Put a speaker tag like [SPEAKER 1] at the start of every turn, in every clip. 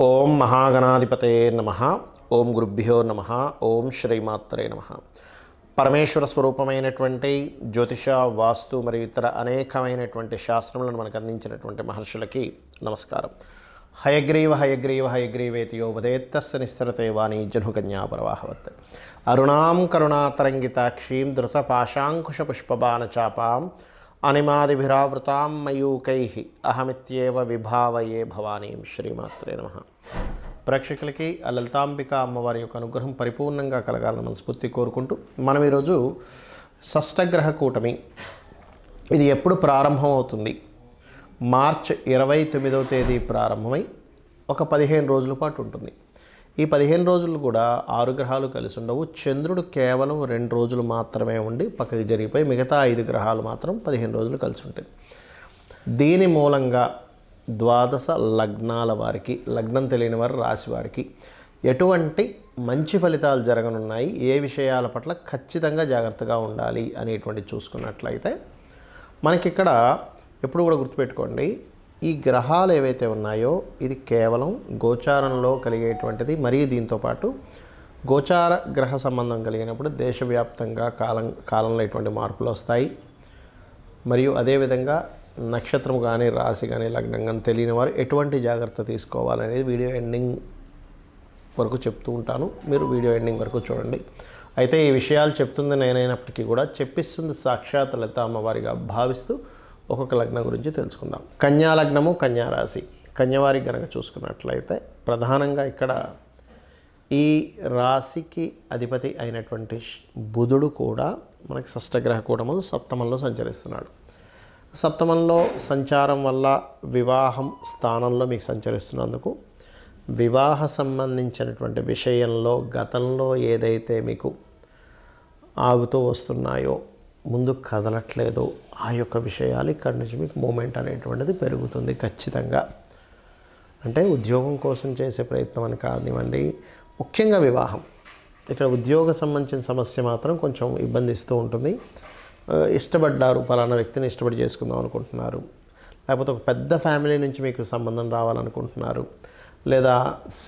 [SPEAKER 1] ఓం మహాగణాధిపతే నమః. ఓం గురుభ్యో నమః. ఓం శ్రీమాత్రే నమః. పరమేశ్వర స్వరూపమైనటువంటి జ్యోతిష, వాస్తు మరియు ఇతర అనేకమైనటువంటి శాస్త్రములను మనకు అందించినటువంటి మహర్షులకి నమస్కారం. హయగ్రీవ హయగ్రీవ హయగ్రీవేతియో వదేత్తస్య నిస్తరతే వాణి జనుకన్యా ప్రవాహవత్. అరుణాం కరుణాతరంగితాక్షీం ధృతపాశాంకుశపుష్పబాణచాపాం అనిమాదిభిరావృతాం మయూకైః అహమిత్యేవ విభావయే భవానీం. శ్రీమాత్రే నమః. ప్రేక్షకులకి ఆ లలితాంబిక అమ్మవారి యొక్క అనుగ్రహం పరిపూర్ణంగా కలగాలని మనస్ఫూర్తి కోరుకుంటూ మనం ఈరోజు షష్టగ్రహ కూటమి ఇది ఎప్పుడు ప్రారంభం అవుతుంది? మార్చ్ 29వ తేదీ ప్రారంభమై ఒక 15 రోజుల పాటు ఉంటుంది. ఈ 15 రోజులు కూడా 6 గ్రహాలు కలిసి ఉండవు. చంద్రుడు కేవలం 2 రోజులు మాత్రమే ఉండి పక్కకి జరిగిపోయి మిగతా 5 గ్రహాలు మాత్రం 15 రోజులు కలిసి ఉంటుంది. దీని మూలంగా ద్వాదశ లగ్నాల వారికి, లగ్నం తెలియని వారు రాశి వారికి ఎటువంటి మంచి ఫలితాలు జరగనున్నాయి, ఏ విషయాల పట్ల ఖచ్చితంగా జాగ్రత్తగా ఉండాలి అనేటువంటి చూసుకున్నట్లయితే మనకిక్కడ ఎప్పుడు కూడా గుర్తుపెట్టుకోండి, ఈ గ్రహాలు ఏవైతే ఉన్నాయో ఇది కేవలం గోచారంలో కలిగేటువంటిది. మరియు దీంతోపాటు గోచార గ్రహ సంబంధం కలిగినప్పుడు దేశవ్యాప్తంగా కాలంలో ఎటువంటి మార్పులు వస్తాయి. మరియు అదేవిధంగా నక్షత్రం కానీ, రాశి కానీ, లగ్నం కానీ తెలియని వారు ఎటువంటి జాగ్రత్త తీసుకోవాలనేది వీడియో ఎండింగ్ వరకు చెప్తూ ఉంటాను. మీరు వీడియో ఎండింగ్ వరకు చూడండి. అయితే ఈ విషయాలు చెప్తుంది నేనైనప్పటికీ కూడా చెప్పిస్తుంది సాక్షాత్ లలిత అమ్మవారిగా భావిస్తూ ఒక్కొక్క లగ్నం గురించి తెలుసుకుందాం. కన్యా లగ్నము, కన్యా రాశి. కన్యవారికి కనుక చూసుకున్నట్లయితే ప్రధానంగా ఇక్కడ ఈ రాశికి అధిపతి అయినటువంటి బుధుడు కూడా మనకి షష్టగ్రహ కూటములు సప్తమంలో సంచరిస్తున్నాడు. సప్తమంలో సంచారం వల్ల వివాహం స్థానంలో మీకు సంచరిస్తున్నందుకు వివాహ సంబంధించినటువంటి విషయంలో గతంలో ఏదైతే మీకు ఆగుతూ వస్తున్నాయో, ముందు కదలట్లేదు, ఆ యొక్క విషయాలు ఇక్కడి నుంచి మీకు మూమెంట్ అనేటువంటిది పెరుగుతుంది ఖచ్చితంగా. అంటే ఉద్యోగం కోసం చేసే ప్రయత్నం అని కానివ్వండి, ముఖ్యంగా వివాహం. ఇక్కడ ఉద్యోగ సంబంధించిన సమస్య మాత్రం కొంచెం ఇబ్బంది ఇస్తూ ఉంటుంది. ఇష్టపడ్డారు, పలానా వ్యక్తిని ఇష్టపడి చేసుకుందాం అనుకుంటున్నారు, లేకపోతే ఒక పెద్ద ఫ్యామిలీ నుంచి మీకు సంబంధం రావాలనుకుంటున్నారు, లేదా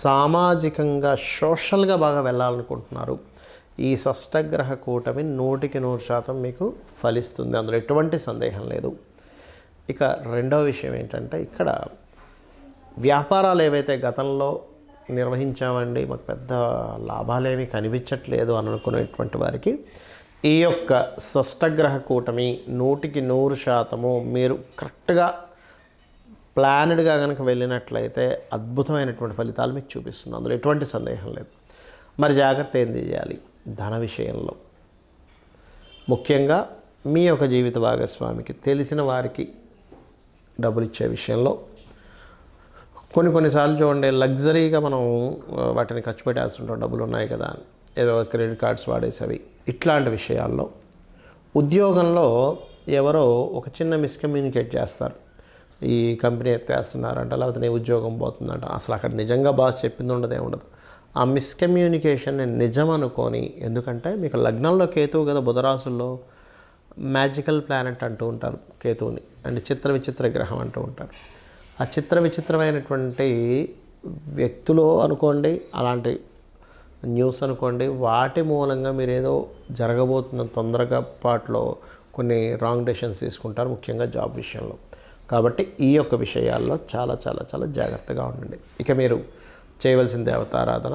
[SPEAKER 1] సామాజికంగా సోషల్గా బాగా వెళ్ళాలనుకుంటున్నారు. ఈ షష్టగ్రహ కూటమి 100% మీకు ఫలిస్తుంది, అందులో ఎటువంటి సందేహం లేదు. ఇక రెండవ విషయం ఏంటంటే, ఇక్కడ వ్యాపారాలు ఏవైతే గతంలో నిర్వహించామండి, మాకు పెద్ద లాభాలేమీ కనిపించట్లేదు అని అనుకునేటువంటి వారికి ఈ యొక్క షష్టగ్రహ కూటమి 100% మీరు కరెక్ట్గా ప్లానెడ్గా కనుక వెళ్ళినట్లయితే అద్భుతమైనటువంటి ఫలితాలు మీకు చూపిస్తుంది, అందులో ఎటువంటి సందేహం లేదు. మరి జాగ్రత్త ఏం చేయాలి? ధన విషయంలో ముఖ్యంగా మీ యొక్క జీవిత భాగస్వామికి, తెలిసిన వారికి డబ్బులు ఇచ్చే విషయంలో కొన్నిసార్లు చూడండి, లగ్జరీగా మనం వాటిని ఖర్చు పెట్టేస్తుంటాం, డబ్బులు ఉన్నాయి కదా అని, ఏదో క్రెడిట్ కార్డ్స్ వాడేసేవి. ఇట్లాంటి విషయాల్లో ఉద్యోగంలో ఎవరో ఒక చిన్న మిస్కమ్యూనికేట్ చేస్తారు, ఈ కంపెనీ ఎత్తేస్తున్నారంట, లేకపోతే నీ ఉద్యోగం పోతుందంట. అసలు అక్కడ నిజంగా బాస్ చెప్పింది ఉండదు. ఆ మిస్కమ్యూనికేషన్ని నిజం అనుకొని, ఎందుకంటే మీకు లగ్నంలో కేతువు కదా, బుధరాశుల్లో మ్యాజికల్ ప్లానెట్ అంటూ ఉంటారు కేతువుని, అండ్ చిత్ర విచిత్ర గ్రహం అంటూ ఉంటారు. ఆ చిత్ర విచిత్రమైనటువంటి వ్యక్తులు అనుకోండి, అలాంటి న్యూస్ అనుకోండి, వాటి మూలంగా మీరు ఏదో జరగబోతున్న తొందరగా పాటులో కొన్ని రాంగ్ డెసిషన్స్ తీసుకుంటారు, ముఖ్యంగా జాబ్ విషయంలో. కాబట్టి ఈ యొక్క విషయాల్లో చాలా చాలా చాలా జాగ్రత్తగా ఉండండి. ఇక మీరు చేయవలసిన దేవతారాధన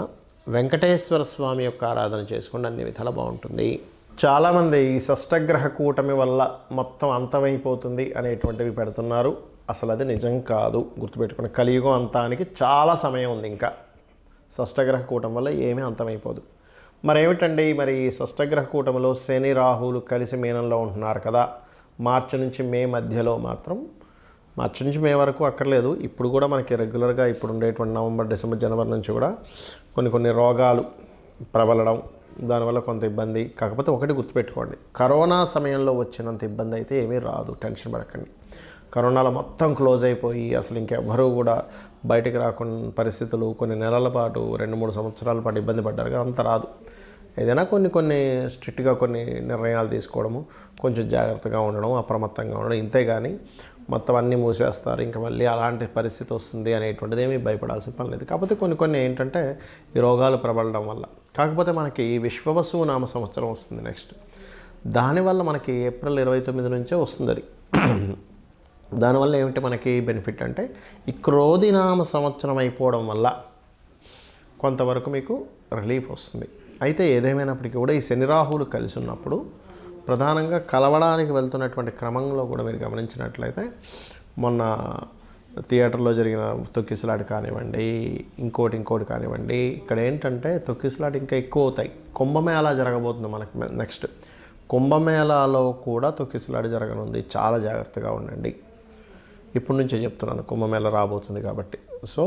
[SPEAKER 1] వెంకటేశ్వర స్వామి యొక్క ఆరాధన చేసుకోండి, అన్ని విధాలా బాగుంటుంది. చాలామంది ఈ షష్టగ్రహ కూటమి వల్ల మొత్తం అంతమైపోతుంది అనేటువంటివి పెడుతున్నారు. అసలు అది నిజం కాదు, గుర్తుపెట్టుకుని. కలియుగం అంతానికి చాలా సమయం ఉంది. ఇంకా షష్టగ్రహ కూటమి వల్ల ఏమీ అంతమైపోదు. మరేమిటండి మరి షష్టగ్రహ కూటమిలో శని రాహువులు కలిసి మీనంలో ఉంటున్నారు కదా, మార్చి నుంచి మే మధ్యలో మాత్రం, మార్చి నుంచి మే వరకు అక్కర్లేదు, ఇప్పుడు కూడా మనకి రెగ్యులర్గా ఇప్పుడు ఉండేటువంటి నవంబర్, డిసెంబర్, జనవరి నుంచి కూడా కొన్ని రోగాలు ప్రబలడం, దానివల్ల కొంత ఇబ్బంది. కాకపోతే ఒకటి గుర్తుపెట్టుకోండి, కరోనా సమయంలో వచ్చినంత ఇబ్బంది అయితే ఏమీ రాదు, టెన్షన్ పడకండి. కరోనాలో మొత్తం క్లోజ్ అయిపోయి అసలు ఇంకెవ్వరూ కూడా బయటికి రాకుండా పరిస్థితులు కొన్ని నెలల పాటు, 2-3 సంవత్సరాల పాటు ఇబ్బంది పడ్డారు కదా, అంత రాదు. ఏదైనా కొన్ని స్ట్రిక్ట్గా కొన్ని నిర్ణయాలు తీసుకోవడము, కొంచెం జాగ్రత్తగా ఉండడం, అప్రమత్తంగా ఉండడం, ఇంతే కానీ మొత్తం అన్నీ మూసేస్తారు ఇంకా మళ్ళీ అలాంటి పరిస్థితి వస్తుంది అనేటువంటిది ఏమీ భయపడాల్సిన పని లేదు. కాకపోతే కొన్ని ఏంటంటే ఈ రోగాలు ప్రబలడం వల్ల, కాకపోతే మనకి విశ్వవసువు నామ సంవత్సరం వస్తుంది నెక్స్ట్. దానివల్ల మనకి ఏప్రిల్ 29 నుంచే వస్తుంది అది. దానివల్ల ఏమిటి మనకి బెనిఫిట్ అంటే ఈ క్రోధినామ సంవత్సరం అయిపోవడం వల్ల కొంతవరకు మీకు రిలీఫ్ వస్తుంది. అయితే ఏదేమైనప్పటికీ కూడా ఈ శని రాహువులు కలిసి ఉన్నప్పుడు ప్రధానంగా కలవడానికి వెళ్తున్నటువంటి క్రమంలో కూడా మీరు గమనించినట్లయితే మొన్న థియేటర్లో జరిగిన తొక్కిసలాట కానివ్వండి, ఇంకోటి కానివ్వండి, ఇక్కడ ఏంటంటే తొక్కిసలాట ఇంకా ఎక్కువ అవుతాయి. కుంభమేళా జరగబోతుంది మనకి నెక్స్ట్. కుంభమేళాలో కూడా తొక్కిసలాట జరగనుంది, చాలా జాగ్రత్తగా ఉండండి. ఇప్పటి నుంచే చెప్తున్నాను, కుంభమేళా రాబోతుంది కాబట్టి. సో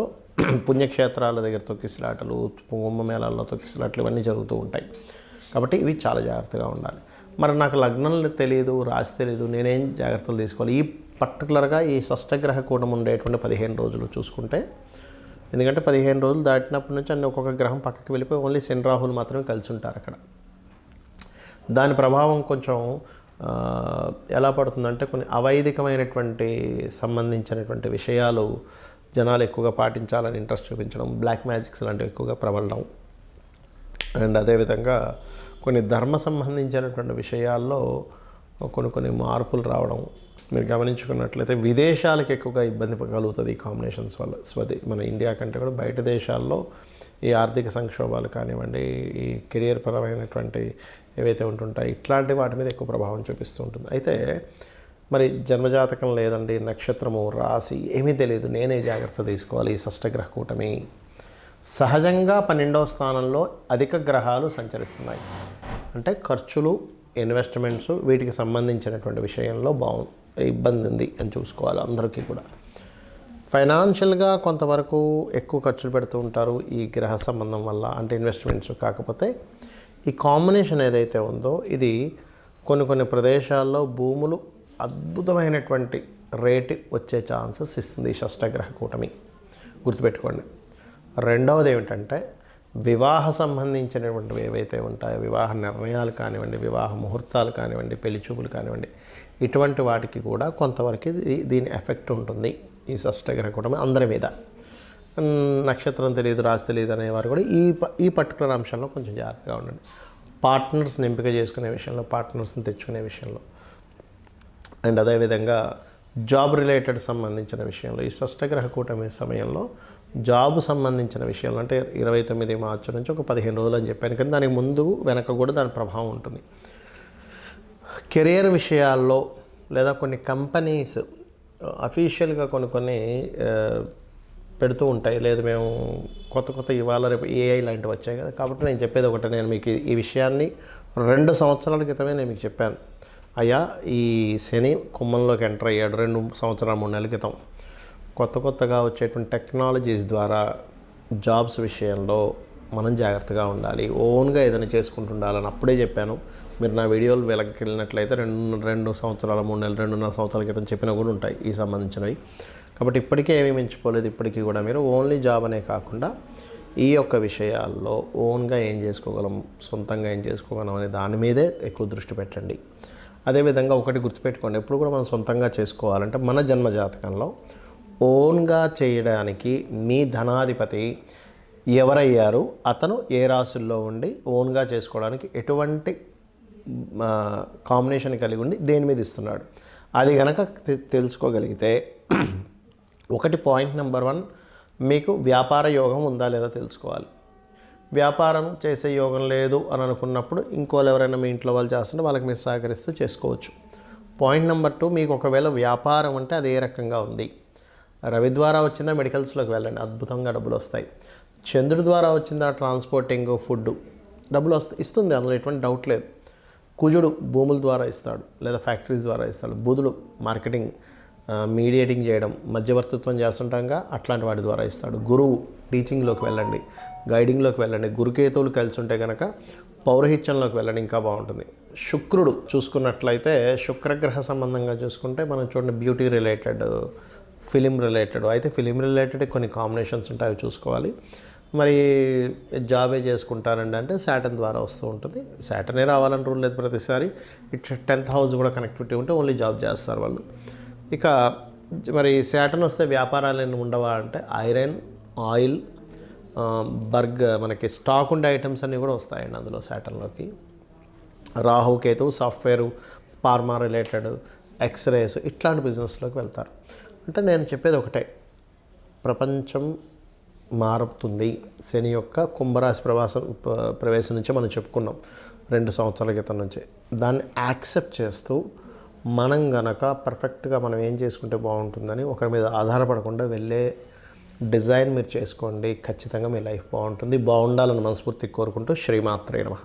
[SPEAKER 1] పుణ్యక్షేత్రాల దగ్గర తొక్కిసలాటలు, కుంభమేళాల్లో తొక్కిసలాటలు ఇవన్నీ జరుగుతూ ఉంటాయి కాబట్టి ఇవి చాలా జాగ్రత్తగా ఉండాలి. మరి నాకు లగ్నం తెలియదు, రాశి తెలియదు, నేనేం జాగ్రత్తలు తీసుకోవాలి? ఈ పర్టికులర్గా ఈ షష్టగ్రహ కూటం ఉండేటువంటి 15 రోజులు చూసుకుంటే, ఎందుకంటే 15 రోజులు దాటినప్పటి నుంచి అన్ని ఒక్కొక్క గ్రహం పక్కకి వెళ్ళిపోయి ఓన్లీ శని రాహులు మాత్రమే కలిసి ఉంటారు అక్కడ. దాని ప్రభావం కొంచెం ఎలా పడుతుందంటే కొన్ని అవైదికమైనటువంటి సంబంధించినటువంటి విషయాలు జనాలు ఎక్కువగా పాటించాలని ఇంట్రెస్ట్ చూపించడం, బ్లాక్ మ్యాజిక్స్ లాంటివి ఎక్కువగా ప్రబలడం, అండ్ అదేవిధంగా కొన్ని ధర్మ సంబంధించినటువంటి విషయాల్లో కొన్ని మార్పులు రావడం మీరు గమనించుకున్నట్లయితే విదేశాలకు ఎక్కువగా ఇబ్బంది కలుగుతుంది ఈ కాంబినేషన్స్ వల్ల. మన ఇండియా కంటే కూడా బయట దేశాల్లో ఈ ఆర్థిక సంక్షోభాలు కానివ్వండి, ఈ కెరియర్ పరమైనటువంటి ఏవైతే ఉంటుంటాయి ఇట్లాంటి వాటి మీద ఎక్కువ ప్రభావం చూపిస్తూ ఉంటుంది. అయితే మరి జన్మజాతకం లేదండి, నక్షత్రము, రాశి ఏమీ తెలియదు, నేనే జాగ్రత్త తీసుకోవాలి. ఈ షష్టగ్రహ కూటమి సహజంగా 12వ స్థానంలో అధిక గ్రహాలు సంచరిస్తున్నాయి. అంటే ఖర్చులు, ఇన్వెస్ట్మెంట్స్ వీటికి సంబంధించినటువంటి విషయంలో ఇబ్బంది ఉంది అని చూసుకోవాలి అందరికీ కూడా. ఫైనాన్షియల్గా కొంతవరకు ఎక్కువ ఖర్చులు పెడుతూ ఉంటారు ఈ గ్రహ సంబంధం వల్ల, అంటే ఇన్వెస్ట్మెంట్స్. కాకపోతే ఈ కాంబినేషన్ ఏదైతే ఉందో ఇది కొన్ని ప్రదేశాల్లో భూములు అద్భుతమైనటువంటి రేటు వచ్చే ఛాన్సెస్ ఇస్తుంది ఈ షష్టగ్రహ కూటమి, గుర్తుపెట్టుకోండి. రెండవది ఏమిటంటే వివాహ సంబంధించినటువంటివి ఏవైతే ఉంటాయో, వివాహ నిర్ణయాలు కానివ్వండి, వివాహ ముహూర్తాలు కానివ్వండి, పెళ్లి చూపులు కానివ్వండి, ఇటువంటి వాటికి కూడా కొంతవరకు దీని ఎఫెక్ట్ ఉంటుంది ఈ షష్టగ్రహ కూటమి అందరి మీద. నక్షత్రం తెలియదు, రాశి తెలియదు అనేవారు కూడా ఈ పర్టికులర్ అంశంలో కొంచెం జాగ్రత్తగా ఉండండి. పార్ట్నర్స్ని ఎంపిక చేసుకునే విషయంలో, పార్ట్నర్స్ని తెచ్చుకునే విషయంలో, అండ్ అదేవిధంగా జాబ్ రిలేటెడ్ సంబంధించిన విషయంలో ఈ షష్టగ్రహ కూటమి సమయంలో జాబ్ సంబంధించిన విషయంలో, అంటే 29 మార్చి నుంచి ఒక 15 రోజులు అని చెప్పాను కానీ దానికి ముందు వెనక కూడా దాని ప్రభావం ఉంటుంది. కెరియర్ విషయాల్లో లేదా కొన్ని కంపెనీస్ అఫీషియల్గా కొన్ని పెడుతూ ఉంటాయి, లేదు మేము కొత్త ఇవాళ రేపు ఏఐ లాంటివి వచ్చాయి కదా. కాబట్టి నేను చెప్పేది ఒకటే, నేను మీకు ఈ విషయాన్ని 2 సంవత్సరాల క్రితమే నేను మీకు చెప్పాను. అయ్యా ఈ శని కుంభంలోకి ఎంటర్ అయ్యాడు 2 సంవత్సరాలు 3 నెలల క్రితం. కొత్తగా వచ్చేటువంటి టెక్నాలజీస్ ద్వారా జాబ్స్ విషయంలో మనం జాగ్రత్తగా ఉండాలి, ఓన్గా ఏదైనా చేసుకుంటుండాలని అప్పుడే చెప్పాను. మీరు నా వీడియోలు వెనక్కి వెళ్ళినట్లయితే 2 సంవత్సరాల 3 నెలలు 2.5 సంవత్సరాల క్రితం చెప్పినా కూడా ఉంటాయి ఈ సంబంధించినవి. కాబట్టి ఇప్పటికే ఏమీ మించిపోలేదు. ఇప్పటికీ కూడా మీరు ఓన్లీ జాబ్ అనే కాకుండా ఈ యొక్క విషయాల్లో ఓన్గా ఏం చేసుకోగలం, సొంతంగా ఏం చేసుకోగలం అనే దాని మీదే ఎక్కువ దృష్టి పెట్టండి. అదేవిధంగా ఒకటి గుర్తుపెట్టుకోండి, ఎప్పుడు కూడా మనం సొంతంగా చేసుకోవాలంటే మన జన్మ జాతకంలో ఓన్గా చేయడానికి మీ ధనాధిపతి ఎవరయ్యారు, అతను ఏ రాశుల్లో ఉండి ఓన్గా చేసుకోవడానికి ఎటువంటి కాంబినేషన్ కలిగి ఉండి దేని మీద ఇస్తున్నాడు, అది కనుక తెలుసుకోగలిగితే ఒకటి పాయింట్ నెంబర్ 1 మీకు వ్యాపార యోగం ఉందా లేదా తెలుసుకోవాలి. వ్యాపారం చేసే యోగం లేదు అని అనుకున్నప్పుడు ఇంకోళ్ళు ఎవరైనా మీ ఇంట్లో వాళ్ళు చేస్తుంటే వాళ్ళకి మీరు సహకరిస్తూ చేసుకోవచ్చు. పాయింట్ నెంబర్ 2 మీకు ఒకవేళ వ్యాపారం అంటే అది ఏ రకంగా ఉంది. రవి ద్వారా వచ్చిందా మెడికల్స్లోకి వెళ్ళండి, అద్భుతంగా డబ్బులు వస్తాయి. చంద్రుడి ద్వారా వచ్చిందా ట్రాన్స్పోర్టింగ్, ఫుడ్ డబ్బులు ఇస్తుంది, అందులో ఎటువంటి డౌట్ లేదు. కుజుడు భూముల ద్వారా ఇస్తాడు లేదా ఫ్యాక్టరీస్ ద్వారా ఇస్తాడు. బుధుడు మార్కెటింగ్, మీడియేటింగ్ చేయడం, మధ్యవర్తిత్వం చేస్తుంటాగా అట్లాంటి వాటి ద్వారా ఇస్తాడు. గురువు టీచింగ్లోకి వెళ్ళండి, గైడింగ్లోకి వెళ్ళండి. గురుకేతువులు కలిసి ఉంటే కనుక పౌరహిత్యంలోకి వెళ్ళండి, ఇంకా బాగుంటుంది. శుక్రుడు చూసుకున్నట్లయితే శుక్రగ్రహ సంబంధంగా చూసుకుంటే మనం చూడండి బ్యూటీ రిలేటెడ్, ఫిలిం రిలేటెడ్. అయితే ఫిలిం రిలేటెడ్ కొన్ని కాంబినేషన్స్ ఉంటాయి, అవి చూసుకోవాలి. మరి జాబే చేసుకుంటానండి అంటే శాటర్న్ ద్వారా వస్తూ ఉంటుంది. శాటర్నే రావాలని రూల్ లేదు ప్రతిసారి. ఇట్లా 10th హౌస్ కూడా కనెక్టివిటీ ఉంటే ఓన్లీ జాబ్ చేస్తారు వాళ్ళు. ఇక మరి శాటర్న్ వస్తే వ్యాపారాలు ఏమి ఉండవా అంటే ఐరన్, ఆయిల్, మనకి స్టాక్ ఉండే ఐటమ్స్ అన్నీ కూడా వస్తాయండి అందులో శాటర్న్లోకి. Rahu Ketu software, pharma related, x rays ఇట్లాంటి బిజినెస్లోకి వెళ్తారు. అంటే నేను చెప్పేది ఒకటే, ప్రపంచం మారుతుంది. శని యొక్క కుంభరాశి ప్రవేశం నుంచే మనం చెప్పుకున్నాం 2 సంవత్సరాల క్రితం నుంచి. దాన్ని యాక్సెప్ట్ చేస్తూ మనం గనక పర్ఫెక్ట్గా మనం ఏం చేసుకుంటే బాగుంటుందని ఒకరి మీద ఆధారపడకుండా వెళ్ళే డిజైన్ మీరు చేసుకోండి. ఖచ్చితంగా మీ లైఫ్ బాగుంటుంది. బాగుండాలని మనస్ఫూర్తిగా కోరుకుంటూ శ్రీమాత్రే నమః.